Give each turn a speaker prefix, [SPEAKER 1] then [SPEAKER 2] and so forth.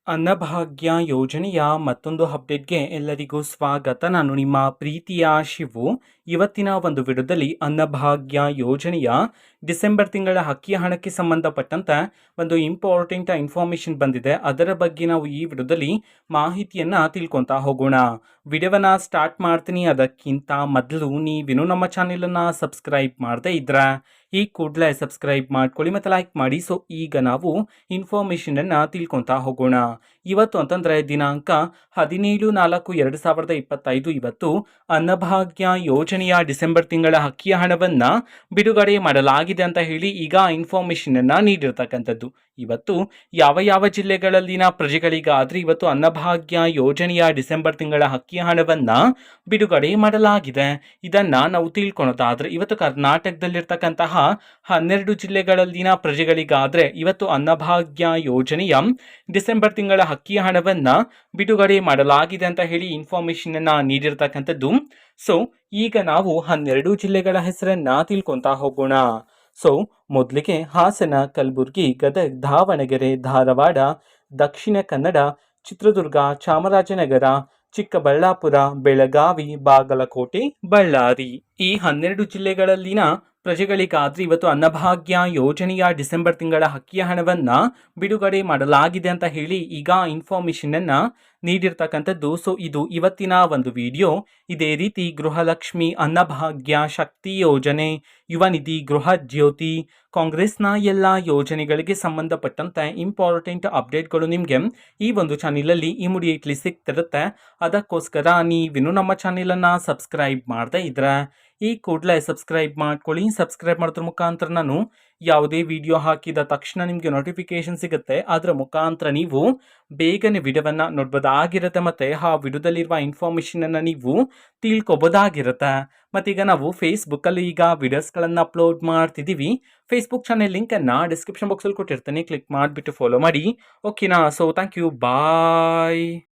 [SPEAKER 1] ಅನ್ನಭಾಗ್ಯ ಯೋಜನೆಯ ಮತ್ತೊಂದು ಅಪ್ಡೇಟ್ಗೆ ಎಲ್ಲರಿಗೂ ಸ್ವಾಗತ. ನಾನು ನಿಮ್ಮ ಪ್ರೀತಿಯ ಶಿವು. ಇವತ್ತಿನ ಒಂದು ವಿಡಿಯೋದಲ್ಲಿ ಅನ್ನಭಾಗ್ಯ ಯೋಜನೆಯ ಡಿಸೆಂಬರ್ ತಿಂಗಳ ಅಕ್ಕಿ ಹಣಕ್ಕೆ ಸಂಬಂಧಪಟ್ಟಂತೆ ಒಂದು ಇಂಪಾರ್ಟೆಂಟ್ ಇನ್ಫಾರ್ಮೇಶನ್ ಬಂದಿದೆ. ಅದರ ಬಗ್ಗೆ ನಾವು ಈ ವಿಡಿಯೋದಲ್ಲಿ ಮಾಹಿತಿಯನ್ನು ತಿಳ್ಕೊತಾ ಹೋಗೋಣ. ವಿಡಿಯೋವನ್ನು ಸ್ಟಾರ್ಟ್ ಮಾಡ್ತೀನಿ. ಅದಕ್ಕಿಂತ ಮೊದಲು ನೀವಿನ್ನು ನಮ್ಮ ಚಾನೆಲನ್ನು ಸಬ್ಸ್ಕ್ರೈಬ್ ಮಾಡದೇ ಇದ್ರೆ ಈ ಕೂಡಲೇ ಸಬ್ಸ್ಕ್ರೈಬ್ ಮಾಡ್ಕೊಳ್ಳಿ ಮತ್ತು ಲೈಕ್ ಮಾಡಿ. ಸೊ ಈಗ ನಾವು ಇನ್ಫಾರ್ಮೇಷನನ್ನು ತಿಳ್ಕೊತಾ ಹೋಗೋಣ. ಇವತ್ತು ಅಂತಂದರೆ ದಿನಾಂಕ 17/4/2025 ಇವತ್ತು ಅನ್ನಭಾಗ್ಯ ಯೋಜನೆಯ ಡಿಸೆಂಬರ್ ತಿಂಗಳ ಅಕ್ಕಿಯ ಹಣವನ್ನು ಬಿಡುಗಡೆ ಮಾಡಲಾಗಿದೆ ಅಂತ ಹೇಳಿ ಈಗ ಇನ್ಫಾರ್ಮೇಷನನ್ನು ನೀಡಿರ್ತಕ್ಕಂಥದ್ದು. ಇವತ್ತು ಯಾವ ಯಾವ ಜಿಲ್ಲೆಗಳಲ್ಲಿನ ಪ್ರಜೆಗಳಿಗಾದರೆ ಇವತ್ತು ಅನ್ನಭಾಗ್ಯ ಯೋಜನೆಯ ಡಿಸೆಂಬರ್ ತಿಂಗಳ ಅಕ್ಕಿಯ ಹಣವನ್ನು ಬಿಡುಗಡೆ ಮಾಡಲಾಗಿದೆ. ಇದನ್ನು ನಾವು ತಿಳ್ಕೊಳೋದಾದರೆ ಇವತ್ತು ಕರ್ನಾಟಕದಲ್ಲಿರ್ತಕ್ಕಂತಹ 12 ಜಿಲ್ಲೆಗಳಲ್ಲಿನ ಪ್ರಜೆಗಳಿಗಾದರೆ ಇವತ್ತು ಅನ್ನಭಾಗ್ಯ ಯೋಜನೆಯ ಡಿಸೆಂಬರ್ ತಿಂಗಳ ಅಕ್ಕಿಯ ಹಣವನ್ನು ಬಿಡುಗಡೆ ಮಾಡಲಾಗಿದೆ ಅಂತ ಹೇಳಿ ಇನ್ಫಾರ್ಮೇಷನನ್ನು ನೀಡಿರ್ತಕ್ಕಂಥದ್ದು. ಸೊ ಈಗ ನಾವು 12 ಜಿಲ್ಲೆಗಳ ಹೆಸರನ್ನು ತಿಳ್ಕೊತಾ ಹೋಗೋಣ. ಸೊ ಮೊದಲಿಗೆ ಹಾಸನ, ಕಲಬುರಗಿ, ಗದಗ, ದಾವಣಗೆರೆ, ಧಾರವಾಡ, ದಕ್ಷಿಣ ಕನ್ನಡ, ಚಿತ್ರದುರ್ಗ, ಚಾಮರಾಜನಗರ, ಚಿಕ್ಕಬಳ್ಳಾಪುರ, ಬೆಳಗಾವಿ, ಬಾಗಲಕೋಟೆ, ಬಳ್ಳಾರಿ ಈ 12 ಜಿಲ್ಲೆಗಳಲ್ಲಿನ ಪ್ರಜೆಗಳಿಗಾದ್ರೆ ಇವತ್ತು ಅನ್ನಭಾಗ್ಯ ಯೋಜನೆಯ ಡಿಸೆಂಬರ್ ತಿಂಗಳ ಅಕ್ಕಿಯ ಹಣವನ್ನು ಬಿಡುಗಡೆ ಮಾಡಲಾಗಿದೆ ಅಂತ ಹೇಳಿ ಈಗ ಇನ್ಫಾರ್ಮೇಷನನ್ನು ನೀಡಿರ್ತಕ್ಕಂಥದ್ದು. ಸೊ ಇದು ಇವತ್ತಿನ ಒಂದು ವಿಡಿಯೋ. ಇದೇ ರೀತಿ ಗೃಹಲಕ್ಷ್ಮಿ, ಅನ್ನಭಾಗ್ಯ, ಶಕ್ತಿ ಯೋಜನೆ, ಯುವ ನಿಧಿ, ಗೃಹ ಜ್ಯೋತಿ, ಕಾಂಗ್ರೆಸ್ನ ಎಲ್ಲ ಯೋಜನೆಗಳಿಗೆ ಸಂಬಂಧಪಟ್ಟಂತೆ ಇಂಪಾರ್ಟೆಂಟ್ ಅಪ್ಡೇಟ್ಗಳು ನಿಮಗೆ ಈ ಒಂದು ಚಾನೆಲಲ್ಲಿ ಇಮಿಡಿಯೇಟ್ಲಿ ಸಿಗ್ತಿರುತ್ತೆ. ಅದಕ್ಕೋಸ್ಕರ ನೀವಿನ್ನು ನಮ್ಮ ಚಾನೆಲನ್ನು ಸಬ್ಸ್ಕ್ರೈಬ್ ಮಾಡದೇ ಇದ್ರೆ ಈ ಕೂಡಲೇ ಸಬ್ಸ್ಕ್ರೈಬ್ ಮಾಡ್ಕೊಳ್ಳಿ. ಸಬ್ಸ್ಕ್ರೈಬ್ ಮಾಡೋದ್ರ ಮುಖಾಂತರ ನಾನು ಯಾವುದೇ ವಿಡಿಯೋ ಹಾಕಿದ ತಕ್ಷಣ ನಿಮಗೆ ನೋಟಿಫಿಕೇಶನ್ ಸಿಗುತ್ತೆ. ಅದರ ಮುಖಾಂತರ ನೀವು ಬೇಗನೆ ವಿಡಿಯೋವನ್ನು ನೋಡ್ಬೋದಾಗಿರುತ್ತೆ ಮತ್ತು ಆ ವಿಡಿಯೋದಲ್ಲಿರುವ ಇನ್ಫಾರ್ಮೇಷನನ್ನು ನೀವು ತಿಳ್ಕೊಬೋದಾಗಿರುತ್ತೆ. ಮತ್ತೀಗ ನಾವು ಫೇಸ್ಬುಕ್ಕಲ್ಲಿ ಈಗ ವಿಡಿಯೋಸ್ಗಳನ್ನು ಅಪ್ಲೋಡ್ ಮಾಡ್ತಿದ್ದೀವಿ. ಫೇಸ್ಬುಕ್ ಚಾನೆಲ್ ಲಿಂಕನ್ನು ಡಿಸ್ಕ್ರಿಪ್ಷನ್ ಬಾಕ್ಸಲ್ಲಿ ಕೊಟ್ಟಿರ್ತೀನಿ. ಕ್ಲಿಕ್ ಮಾಡಿಬಿಟ್ಟು ಫಾಲೋ ಮಾಡಿ. ಓಕೆನಾ? So thank you, bye.